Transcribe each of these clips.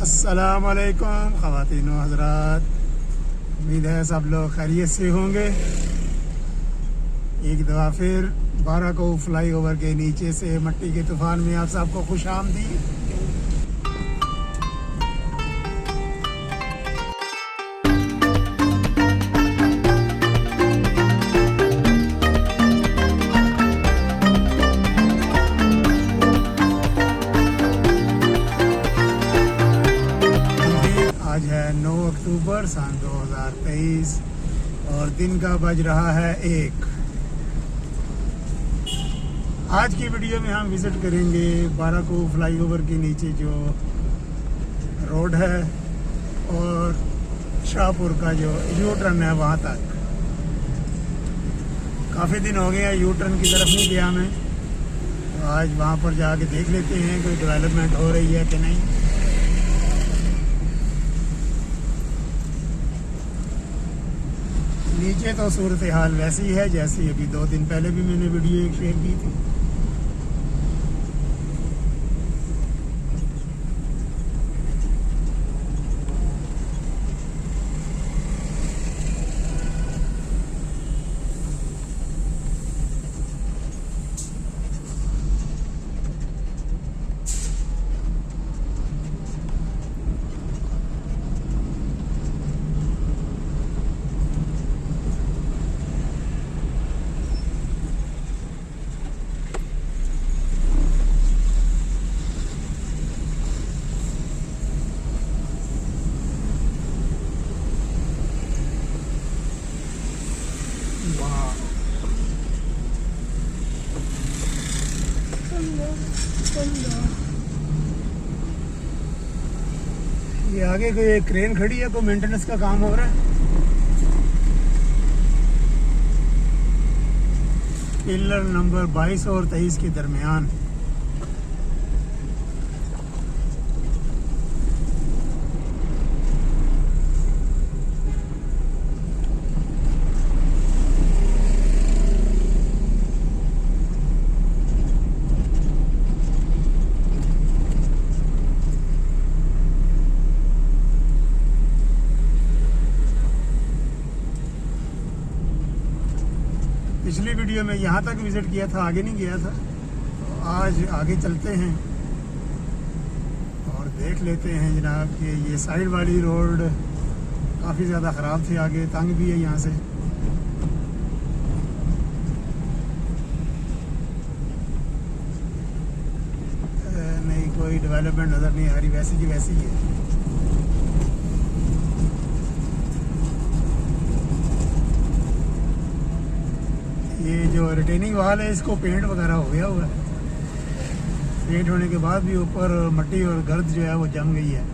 अस्सलाम वालेकुम ख़वातीन व हज़रात, उम्मीद है सब लोग खैरियत से होंगे। एक दफ़ा फिर बाराको फ्लाई ओवर के नीचे से मट्टी के तूफ़ान में आप सबको खुश आमदीद। आज है 9 अक्टूबर सन 2023 और दिन का बज रहा है 1। आज की वीडियो में हम विज़िट करेंगे बाराको फ्लाईओवर के नीचे जो रोड है और शाहपुर का जो यू टर्न है वहाँ तक। काफ़ी दिन हो गए हैं यू टर्न की तरफ नहीं गया मैं, तो आज वहाँ पर जाके देख लेते हैं कोई डेवलपमेंट हो रही है कि नहीं। नीचे तो सूरत हाल वैसी है जैसी अभी 2 दिन पहले भी मैंने वीडियो एक शेयर की थी। ये आगे कोई क्रेन खड़ी है, कोई मेंटेनेंस का काम हो रहा है। पिलर नंबर 22 और 23 के दरमियान। पिछली वीडियो में यहाँ तक विज़िट किया था, आगे नहीं गया था, तो आज आगे चलते हैं और देख लेते हैं जनाब कि ये साइड वाली रोड काफ़ी ज़्यादा ख़राब थी, आगे तंग भी है यहाँ से। नहीं कोई डेवलपमेंट नज़र नहीं आ रही, वैसी की वैसी है। ये जो रिटेनिंग वाल है इसको पेंट वगैरह हो गया हुआ है। पेंट होने के बाद भी ऊपर मट्टी और गर्द जो है वो जम गई है।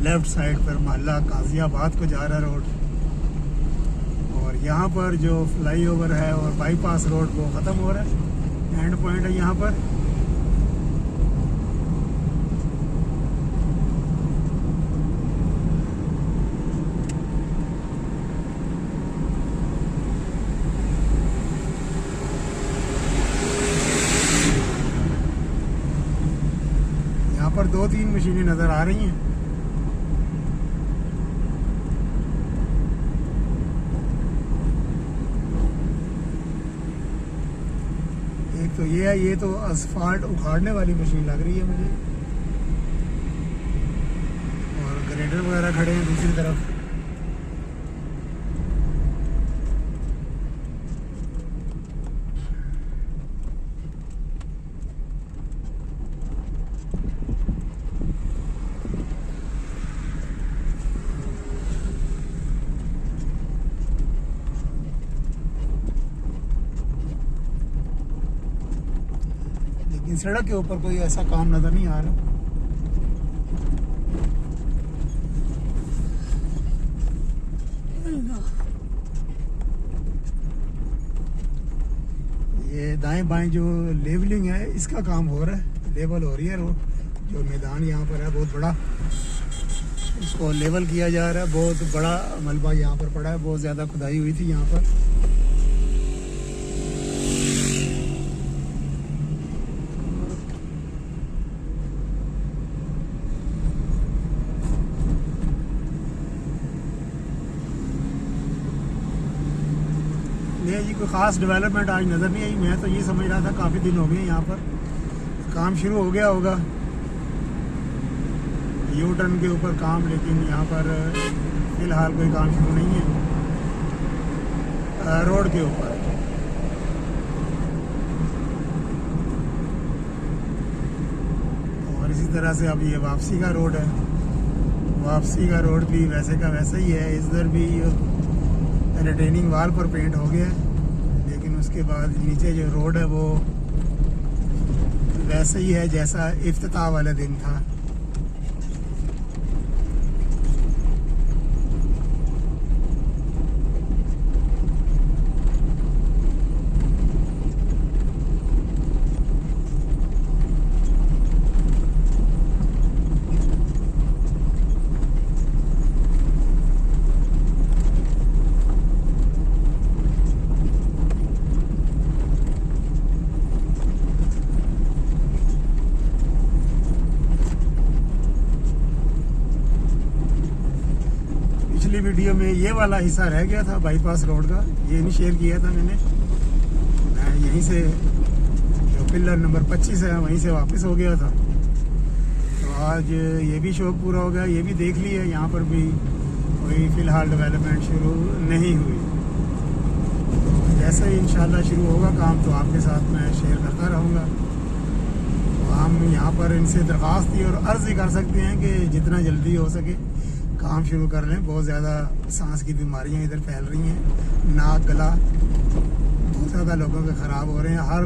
लेफ्ट साइड पर मोहल्ला गाजियाबाद को जा रहा है रोड, और यहाँ पर जो फ्लाईओवर है और बाईपास रोड वो ख़त्म हो रहा है। एंड पॉइंट है यहाँ पर। यहाँ पर 2-3 मशीनें नज़र आ रही हैं। तो ये है, ये तो असफाल्ट उखाड़ने वाली मशीन लग रही है मुझे, और ग्रेडर वगैरह खड़े हैं दूसरी तरफ। सड़क के ऊपर कोई ऐसा काम नज़र नहीं आ रहा। ये दाएं बाएं जो लेवलिंग है इसका काम हो रहा है, लेवल हो रही है रोड। जो मैदान यहाँ पर है बहुत बड़ा, इसको लेवल किया जा रहा है। बहुत बड़ा मलबा यहाँ पर पड़ा है, बहुत ज़्यादा खुदाई हुई थी यहाँ पर। ये जी कोई ख़ास डेवलपमेंट आज नज़र नहीं आई। मैं तो ये समझ रहा था काफ़ी दिन हो गए यहाँ पर काम शुरू हो गया होगा, यू टर्न के ऊपर काम, लेकिन यहाँ पर फ़िलहाल कोई काम शुरू नहीं है रोड के ऊपर। और इसी तरह से अब ये वापसी का रोड है, वापसी का रोड भी वैसे का वैसा ही है। इधर भी रिटेनिंग वाल पर पेंट हो गया है, लेकिन उसके बाद नीचे जो रोड है वो वैसे ही है जैसा इफ्तिताह वाले दिन था। पिछली वीडियो में ये वाला हिस्सा रह गया था बाईपास रोड का, ये नहीं शेयर किया था मैंने। मैं यहीं से जो पिलर नंबर 25 है वहीं से वापस हो गया था, तो आज ये भी शौक पूरा हो गया। ये भी देख लिया, यहाँ पर भी कोई फ़िलहाल डेवलपमेंट शुरू नहीं हुई। जैसे ही इंशाल्लाह शुरू होगा काम तो आपके साथ मैं शेयर करता रहूँगा। तो हम यहाँ पर इनसे दरख्वास्त की और अर्ज़ ही कर सकते हैं कि जितना जल्दी हो सके काम शुरू कर लें। बहुत ज़्यादा सांस की बीमारियां इधर फैल रही हैं, नाक गला बहुत ज़्यादा लोगों के ख़राब हो रहे हैं। हर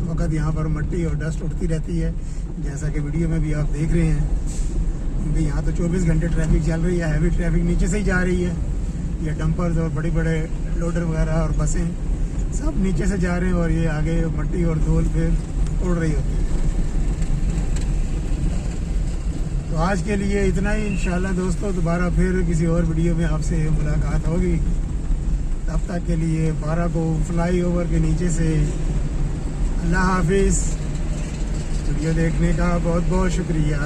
वक्त यहाँ पर मिट्टी और डस्ट उठती रहती है, जैसा कि वीडियो में भी आप देख रहे हैं। क्योंकि यहाँ तो 24 घंटे ट्रैफिक चल रही है, हैवी ट्रैफिक नीचे से ही जा रही है। ये डंपर्स और बड़े बड़े लोडर वगैरह और बसें सब नीचे से जा रहे हैं, और ये आगे मिट्टी और धूल फिर उड़ रही होती है। तो आज के लिए इतना ही। इंशाल्लाह दोस्तों दोबारा फिर किसी और वीडियो में आपसे मुलाकात होगी। तब तक के लिए बारा को फ्लाई ओवर के नीचे से अल्लाह हाफिज़। वीडियो देखने का बहुत बहुत शुक्रिया।